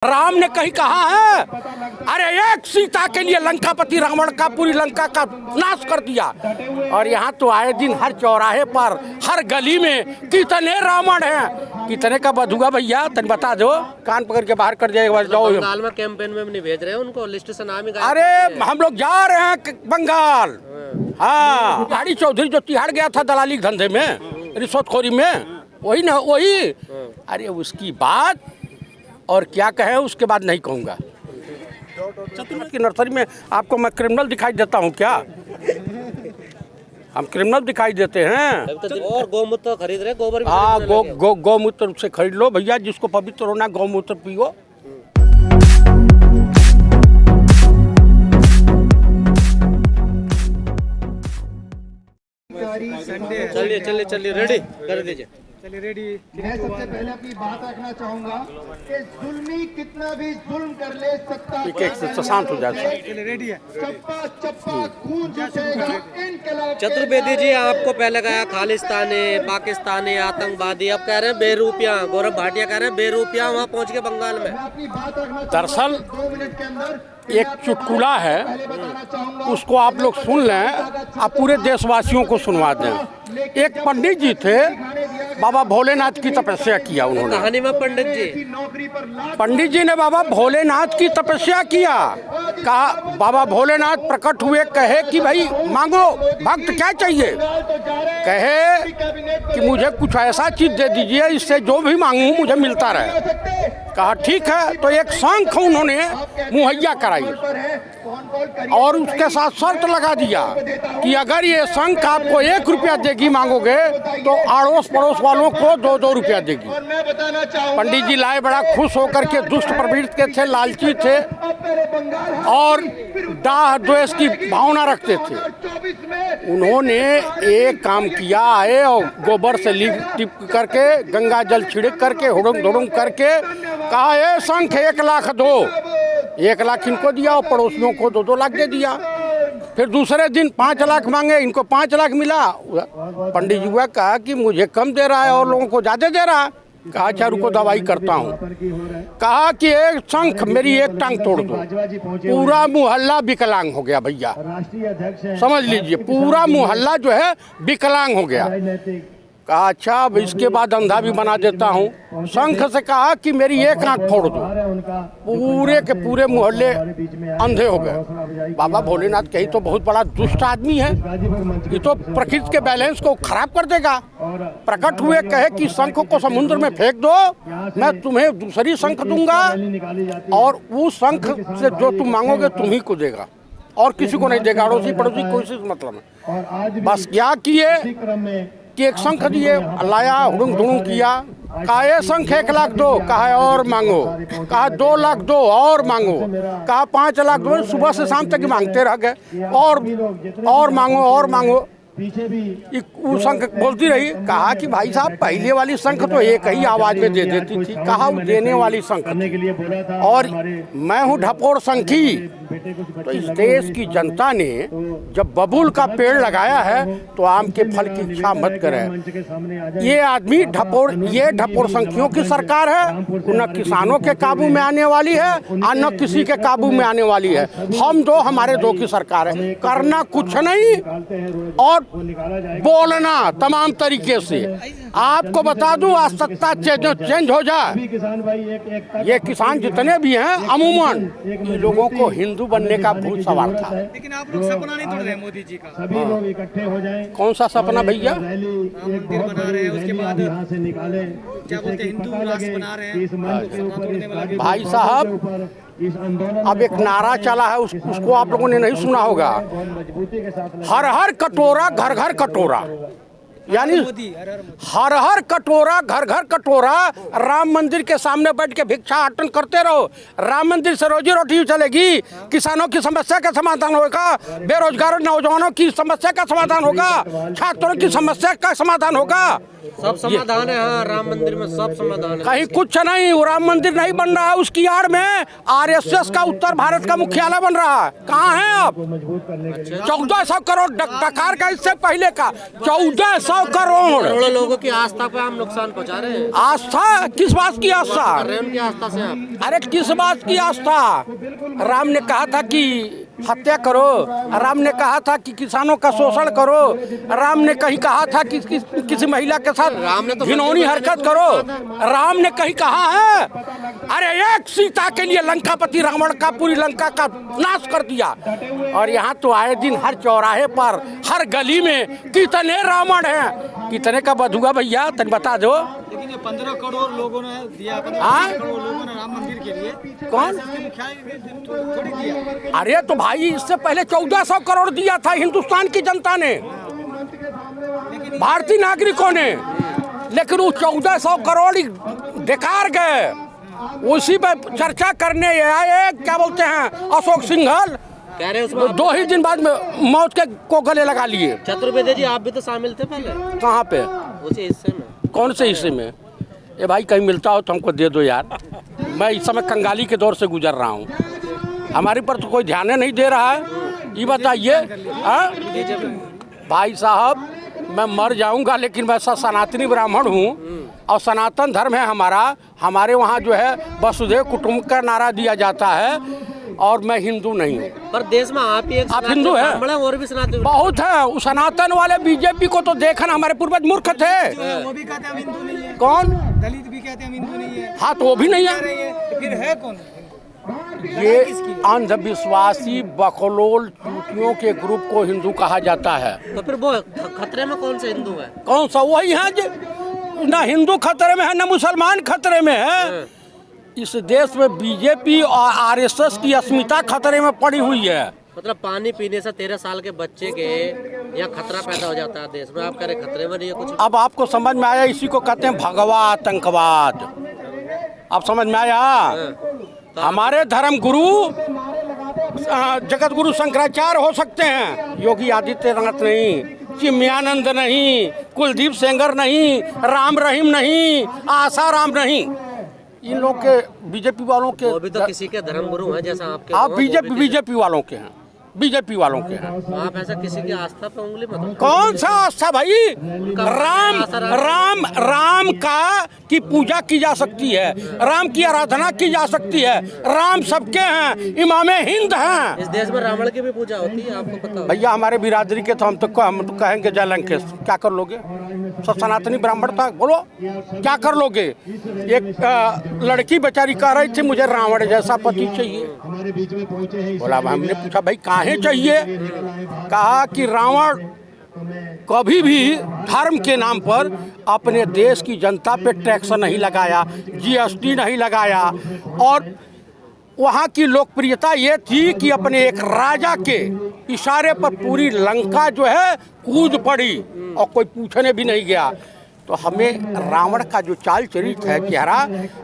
राम ने कहीं कहा है? अरे एक सीता के लिए लंकापति रावण का पूरी लंका का नाश कर दिया। और यहाँ तो आए दिन हर चौराहे पर हर गली में कितने रावण हैं, कितने का बधुआ भैया तन बता दो, कान पकड़ के बाहर कर जाएगा। जाओ बंगाल में कैंपेन में नहीं भेज रहे हैं उनको, लिस्ट से नाम ही गायब। अरे हम लोग जा रहे हैं बंगाल। हाँ, लाड़ी चौधरी जो तिहाड़ गया था दलाली धंधे में, रिश्वतखोरी में, वही ना वही। अरे उसकी बात और क्या कहें, उसके बाद नहीं कहूँगा। चतुर्थ की नर्सरी में आपको मैं क्रिमिनल दिखाई देता हूँ क्या? हम क्रिमिनल दिखाई देते हैं? और गौमूत्र खरीद रहे, गोबर भी हाँ, गौमूत्र से खरीद लो भैया, जिसको पवित्र होना गौमूत्र पियो। चलिए चलिए चलिए, रेडी कर दीजिए। चलिए रेडी। मैं सबसे पहले अपनी बात रखना चाहूंगा कि जुल्मी कितना भी जुल्म कर ले सकता है, शांत हो जाए। चलिए रेडी है। चप्पा चप्पा खून जूसेगा इनकलाब। चतुर्वेदी जी आपको पहले कहा खालिस्तानी, पाकिस्तानी, आतंकवादी, अब कह रहे हैं बेरूपिया। गौरव भाटिया कह रहे हैं बेरूपिया वहाँ पहुँच के बंगाल में। अपनी बात रखना। दरअसल 2 मिनट के अंदर एक चुटकुला है, उसको आप लोग सुन लें, आप पूरे देशवासियों को सुनवा दें। एक पंडित जी थे, बाबा भोलेनाथ की तपस्या किया उन्होंने। कहानी में पंडित जी ने बाबा भोलेनाथ की तपस्या किया। कहा बाबा भोलेनाथ प्रकट हुए, कहे कि भाई मांगो, भक्त क्या चाहिए? कहे कि मुझे कुछ ऐसा चीज दे दीजिए, इससे जो भी मांगू मुझे मिलता रहे। कहा ठीक है। तो एक शंख उन्होंने मुहैया कराई और उसके साथ शर्त लगा दिया कि अगर ये शंख आपको 1 रुपया देगी मांगोगे तो अड़ोस पड़ोस वालों को 2-2 रुपया देगी। पंडित जी लाए, बड़ा खुश होकर के, दुष्ट प्रवृत्ति के थे, लालची थे और दाह द्वेष की भावना रखते थे। उन्होंने एक काम किया, आए और गोबर से लिप करके, गंगा जल छिड़क करके, हुड़ुंग धुड़ुंग करके कहा ये शंख 1 लाख दो। 1 लाख इनको दिया और पड़ोसियों को 2-2 लाख दे दिया। फिर दूसरे दिन 5 लाख मांगे, इनको 5 लाख मिला। पंडित जी कहा कि मुझे कम दे रहा है और लोगों को ज्यादा दे रहा है। कहा अच्छा रुको दवाई करता हूँ। कहा कि एक शंख मेरी 1 टांग तोड़ दो। पूरा मोहल्ला विकलांग हो गया भैया, समझ लीजिए, पूरा मोहल्ला जो है विकलांग हो गया। कहा अच्छा अब इसके बाद अंधा भी बना देता हूँ। शंख से कहा कि मेरी 1 आंख फोड़ दो। पूरे के पूरे मोहल्ले अंधे हो गए। बाबा भोलेनाथ कही तो बहुत बड़ा दुष्ट आदमी है, ये तो प्रकृति के बैलेंस को खराब कर देगा। प्रकट हुए, कहे कि शंख को समुद्र में फेंक दो, मैं तुम्हें दूसरी शंख दूंगा और उस शंख से जो तुम मांगोगे तुम ही को देगा और किसी को नहीं देगा, अड़ोसी पड़ोसी कोई से मतलब है। बस क्या किए कि एक शंख दिए, लाया, हुड़ुंग धुड़ुंग किया। कहा ये शंख 1 लाख दो। कहा और मांगो। कहा 2 लाख दो और मांगो। कहा 5 लाख दो। सुबह से शाम तक मांगते रह गए और मांगो और मांगो। वो शंख बोलती रही। कहा कि भाई साहब पहले वाली शंख तो एक ही आवाज में दे देती थी। कहा वो देने वाली शंख और मैं हूँ ढपोर शंखी। तो इस देश की जनता ने जब बबूल का पेड़ लगाया है तो आम के फल की इच्छा मत करें। ये आदमी ढपोर, ये ढपोर शंखियों की सरकार है, न किसानों के काबू में आने वाली है और न किसी के काबू में आने वाली है। हम दो, हमारे दो की सरकार है। करना कुछ नहीं और बोलना तमाम तरीके से। आपको बता दूं आज सत्ता चेंज हो जाए, ये किसान जितने भी हैं अमूमन इन लोगों को हिंदू बनने का भूत सवाल था। लेकिन आप लोग सपना नहीं तोड़ रहे मोदी जी का। सभी लोग इकट्ठे हो जाएं। कौन सा सपना भैया? मंदिर बना रहे हैं, उसके बाद क्या बोलते हैं, हिंदू राष्ट्र बना रहे हैं। भाई साहब अब एक नारा चला है, उसको आप लोगों ने नहीं सुना होगा। हर हर कटोरा घर घर कटोरा, यानी हर हर कटोरा घर घर कटोरा। राम मंदिर के सामने बैठ के भिक्षाटन करते रहो। राम मंदिर से रोजी रोटी चलेगी, किसानों की समस्या का समाधान होगा, बेरोजगार नौजवानों की समस्या का समाधान होगा, छात्रों की समस्या का समाधान होगा। सब समाधान है। हाँ, राम मंदिर में सब समाधान है। कहीं कुछ नहीं, वो राम मंदिर नहीं बन रहा है, उसकी आड़ में आरएसएस का उत्तर भारत का मुख्यालय बन रहा है। कहाँ हैं आप? 1400 करोड़ डकार का, इससे पहले का 1400 करोड़। करोड़ों लोगों की आस्था पे हम नुकसान पहुंचा रहे हैं। आस्था किस बात की आस्था? उनकी आस्था से आप। अरे किस बात की आस्था? राम ने कहा था कि हत्या करो, राम ने कहा था कि किसानों का शोषण करो, राम ने कहीं कहा था कि किसी महिला के साथ घिनौनी हरकत करो, राम ने कहीं कहा है? अरे एक सीता के लिए लंकापति रावण का पूरी लंका का नाश कर दिया। और यहाँ तो आए दिन हर चौराहे पर, हर गली में कितने रावण हैं, कितने का वध हुआ भैया तन बता दो। लेकिन ये 15 करोड़ लोगों ने दिया, 15 करोड़ लोगों ने राम मंदिर के लिए, कौन थोड़ी दिया। अरे तो भाई इससे पहले 1400 करोड़ दिया था हिंदुस्तान की जनता ने, भारतीय नागरिकों ने, लेकिन वो 1400 करोड़ बेकार गए। उसी पे चर्चा करने आए, क्या बोलते हैं, अशोक सिंघल कह रहे हैं उसमें 2 ही दिन बाद में मौत के को गले लगा लिए। चतुर्वेदी जी आप भी तो शामिल थे पहले। कहाँ पे? उसी हिस्से में। कौन से हिस्से में? ये भाई कहीं मिलता हो तो हमको दे दो यार, मैं इस समय कंगाली के दौर से गुजर रहा हूँ, हमारे पर तो कोई ध्यान नहीं दे रहा है। ये बताइए भाई साहब, मैं मर जाऊंगा लेकिन मैं सनातनी ब्राह्मण हूँ और सनातन धर्म है हमारा। हमारे वहाँ जो है वसुधैव कुटुंब का नारा दिया जाता है और मैं हिंदू नहीं हूँ। पर देश में आप ही एक आप हिंदू हैं? और भी सनातन बहुत है। उस सनातन वाले बीजेपी को तो देखना, हमारे पूर्वज मूर्ख थे। वो भी कहते हैं हम हिंदू नहीं है। कौन? दलित भी कहते हैं हम हिंदू नहीं है। हाँ तो वो भी नहीं है। तो फिर है कौन? ये अंधविश्वासी बकलोल चूतियों के ग्रुप को हिंदू कहा जाता है। तो फिर वो खतरे में कौन से हिंदू है? कौन सा? वही है जो ना हिंदू खतरे में है ना मुसलमान खतरे में है। इस देश में बीजेपी और आरएसएस की अस्मिता खतरे में पड़ी हुई है। मतलब पानी पीने से 13 साल के बच्चे के यहाँ खतरा पैदा हो जाता है देश में, आप कह रहे खतरे में नहीं है कुछ? अब आपको समझ में आया? इसी को कहते हैं भगवा आतंकवाद। आप समझ में आया? हमारे धर्म गुरु जगत गुरु शंकराचार्य हो सकते हैं, योगी आदित्यनाथ नहीं, चिन्मयानंद नहीं, कुलदीप सेंगर नहीं, राम रहीम नहीं, आशा राम नहीं। इन लोग के बीजेपी वालों के, वो भी तो किसी के धर्म गुरु हैं जैसा आपके। आप बीजेपी वालों के हैं, बीजेपी वालों के हैं। आप ऐसा किसी की आस्था पे उंगली मत। कौन सा आस्था भाई? राम का की पूजा की जा सकती है, राम की आराधना की जा सकती है। राम सबके हैं, इमामे हिंद हैं। इस देश में रावण की भी पूजा होती है, आपको पता? भैया हमारे बिरादरी के तो हम तो कहेंगे जय लंकेश। क्या कर लोगे? सब सनातनी ब्राह्मण था, बोलो क्या कर लोगे? एक लड़की बेचारी कह रही थी मुझे रावण जैसा पति चाहिए। बोला, हमने पूछा भाई काहे चाहिए? कहा कि रावण कभी भी धर्म के नाम पर अपने देश की जनता पे टैक्स नहीं लगाया, जीएसटी नहीं लगाया, और वहाँ की लोकप्रियता ये थी कि अपने एक राजा के इशारे पर पूरी लंका जो है कूद पड़ी और कोई पूछने भी नहीं गया। तो हमें रावण का जो चाल चरित्र है चेहरा,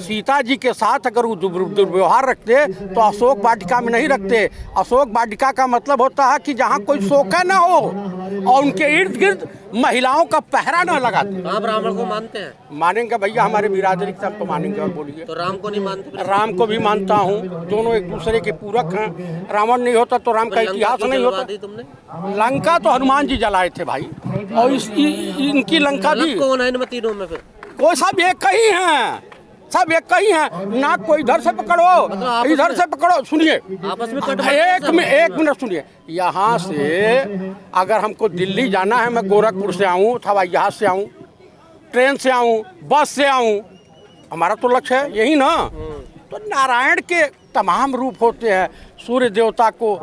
सीता जी के साथ अगर वो दुर्व्यवहार रखते तो अशोक वाटिका में नहीं रखते। अशोक वाटिका का मतलब होता है कि जहाँ कोई शोका ना हो और उनके इर्द गिर्द महिलाओं का पहरा न लगाते। आप रावण को मानते हैं? मानेंगे भैया, हमारे बिरादरी के सब तो मानेंगे। और बोलिए। तो राम को नहीं मानते? राम को भी मानता हूँ, दोनों एक दूसरे के पूरक हैं। रावण नहीं होता तो राम का इतिहास नहीं होता। तुमने लंका तो हनुमान जी जलाए थे भाई, और इनकी लंका भी कौन है इनमें तीनों में? फिर कोई सब एक ही हैं, सब एक ही हैं। ना कोई इधर से पकड़ो, इधर से पकड़ो। सुनिए, आपस में एक मिनट सुनिए। यहाँ से अगर हमको दिल्ली जाना है, मैं गोरखपुर से आऊँ, हवाई जहाज से आऊँ, ट्रेन से आऊँ, बस से आऊँ, हमारा तो लक्ष्य है यही ना। तो नारायण के तमाम रूप होते हैं। सूर्य देवता को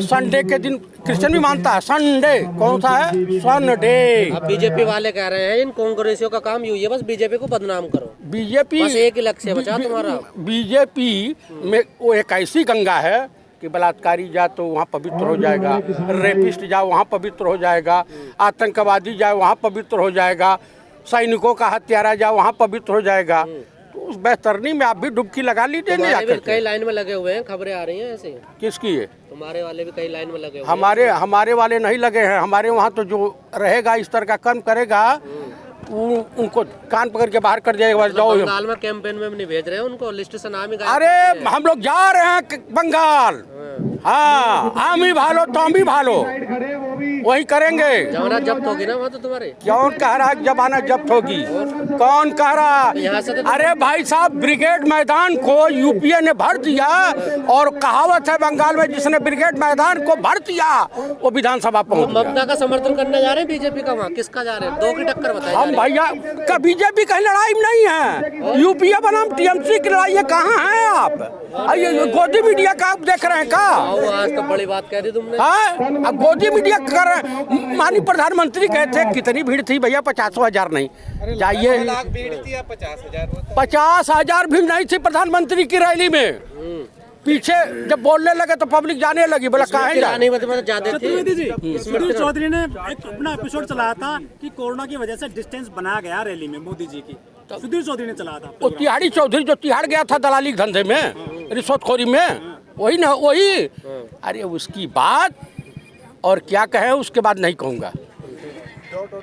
संडे के दिन क्रिश्चियन भी मानता है। संडे कौन सा है? संडे। अब बीजेपी वाले कह रहे हैं इन कांग्रेसियों का काम यही है, बस बीजेपी को बदनाम करो। बीजेपी बस एक ही लक्ष्य बचा तुम्हारा। बीजेपी में वो एक ऐसी गंगा है कि बलात्कारी जाए तो वहाँ पवित्र हो जाएगा, रेपिस्ट जाओ वहाँ पवित्र हो जाएगा, आतंकवादी जाए वहाँ पवित्र हो जाएगा, सैनिकों का हत्यारा जाए वहाँ पवित्र हो जाएगा। उस बेहतरनी में आप भी डुबकी लगा लीजिए। नहीं, कई लाइन में लगे हुए हैं, खबरें आ रही हैं ऐसे। किसकी है? तुम्हारे वाले भी कई लाइन में लगे हुए हैं। हमारे वाले नहीं लगे हैं। हमारे वहाँ तो जो रहेगा इस तरह का कर्म करेगा उनको कान पकड़ के बाहर कर दिया एक बार जाओ। बंगाल में कैंपेन में नहीं भेज रहे हैं उनको, लिस्ट से नाम ही गायब अरे कर दिए। हम लोग जा रहे हैं बंगाल, हाँ हम ही भालो तो हम ही भालो वही करेंगे। जमानत जब्त होगी ना वहाँ तो तुम्हारी। कौन कह रहा है जमानत जब्त होगी? कौन कह रहा? यहाँ से तो अरे भाई साहब, ब्रिगेड मैदान को यूपीए ने भर दिया, और कहावत है बंगाल में, जिसने ब्रिगेड मैदान को भर दिया वो विधानसभा पहुंच गया। ममता का समर्थन करने जा रहे हैं बीजेपी का, वहाँ किसका जा रहे हैं? दो की टक्कर बताइए। हम भैया का बीजेपी कहीं लड़ाई में नहीं है, यूपीए बनाम टीएमसी की लड़ाई है। कहाँ हैं आप? ये गोदी मीडिया का आप देख रहे हैं का? आज तो बड़ी बात कह दी तुमने। हाँ, गोदी मीडिया कर माननीय प्रधानमंत्री कहते हैं कितनी भीड़ थी भैया, 50,000 नहीं, जाइए 50,000 भीड़ नहीं थी प्रधानमंत्री की रैली में। पीछे जब बोलने लगे तो पब्लिक जाने लगी, बोला कहाँ नहीं मतलब ज्यादा थी। चतुर्वेदी जी, सुधीर चौधरी ने एक अपना एपिसोड चलाया था कि कोरोना की वजह से डिस्टेंस बनाया गया रैली में मोदी जी की, सुधीर चौधरी ने चलाया था। वो तिहाड़ी चौधरी जो तिहाड़ गया था दलाली के धंधे में, रिश्वतखोरी में, वही ना वही। अरे उसकी बात और क्या कहें, उसके बाद नहीं कहूँगा।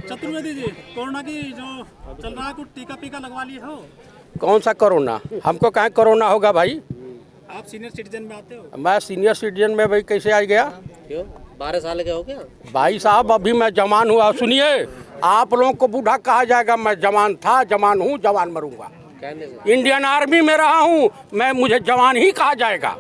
चतुर्वेदी जी, कोरोना की जो चल रहा है कुछ टीका पीका लगवा लिए हो? कौन सा कोरोना? हमको कहाँ कोरोना होगा भाई? आप सीनियर सिटीजन में आते हो। मैं सीनियर सिटीजन में भाई कैसे आ गया? क्यों 12 साल के हो क्या? भाई साहब अभी मैं जवान हुआ। सुनिए, आप लोगों को बूढ़ा कहा जाएगा, मैं जवान था, जवान हूँ, जवान मरूंगा। कहने से इंडियन आर्मी में रहा हूँ मैं, मुझे जवान ही कहा जाएगा।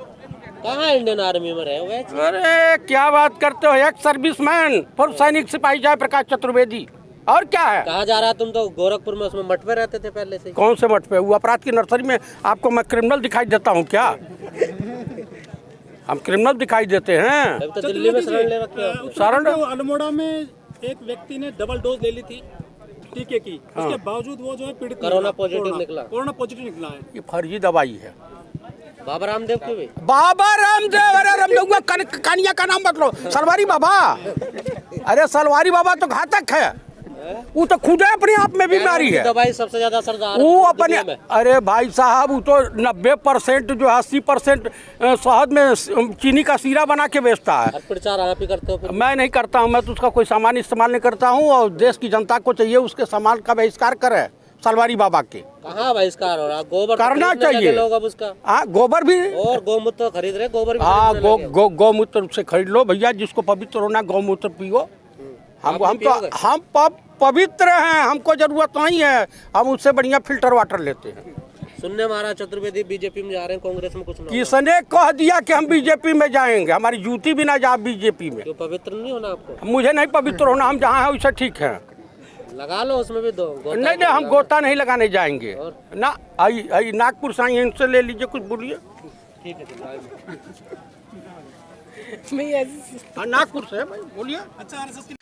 कहाँ इंडियन आर्मी में रहे हो वैसे? अरे क्या बात करते हो, एक्स सर्विसमैन, पूर्व सैनिक सिपाही जयप्रकाश चतुर्वेदी। और क्या है? कहाँ जा रहा? तुम तो गोरखपुर में उसमें मठ पे रहते थे पहले से। कौन से मठ पे? वो अपराध की नर्सरी में आपको मैं क्रिमिनल दिखाई देता हूँ क्या? हम क्रिमिनल दिखाई देते हैं? अभी तो दिल्ली में शरण ले रखे हो। शरण? अल्मोड़ा में एक व्यक्ति ने डबल डोज ले ली थी टीके की, उसके बावजूद वो जो है पीड़ित कोरोना पॉजिटिव निकला। कोरोना पॉजिटिव निकला है। ये फर्जी दवाई है। बाबा रामदेव की भी? बाबा रामदेव? अरे रामदेव कन्या का नाम बदलो, सलवारी बाबा। अरे सलवारी बाबा तो घातक है, वो तो खुद अपने आप में बीमारी है। दवाई सबसे ज्यादा असरदार वो अपने, दुनिया में। अरे भाई साहब वो तो 90% जो 80% शहद में चीनी का सीरा बना के बेचता है। और प्रचार आप ही करते हो फिर? मैं नहीं करता हूँ, मैं तो उसका कोई सामान इस्तेमाल नहीं करता हूँ, और देश की जनता को चाहिए उसके सामान का बहिष्कार करे सलवारी बाबा के। कहाँ बहिष्कार हो रहा? गोबर तो करना खरीदने लगे चाहिए लोग अब उसका। हाँ, गोबर भी। और गौमूत्र खरीद रहे, गोबर भी हाँ, खरीदने लगे। गौमूत्र से खरीद लो भैया, जिसको पवित्र होना गौमूत्र पियो। हम पियोगे? तो हम पवित्र हैं, हमको जरूरत नहीं है, हम उससे बढ़िया फिल्टर वाटर लेते हैं। सुनने महाराज चतुर्वेदी बीजेपी में जा रहे हैं, कांग्रेस में कुछ ना होगा। किसने कह दिया कि हम बीजेपी में जाएंगे? हमारी जूती भी ना जा बीजेपी में। क्यों पवित्र नहीं होना आपको? मुझे नहीं पवित्र होना, हम जहाँ हैं वैसे ठीक है। लगा लो उसमें भी दो गोता। नहीं, हम गोता नहीं लगाने जाएंगे और? ना। आई नागपुर से आई, इनसे ले लीजिए, कुछ बोलिए। ठीक है हाँ, नागपुर से है भाई, बोलिए। अच्छा, RSS की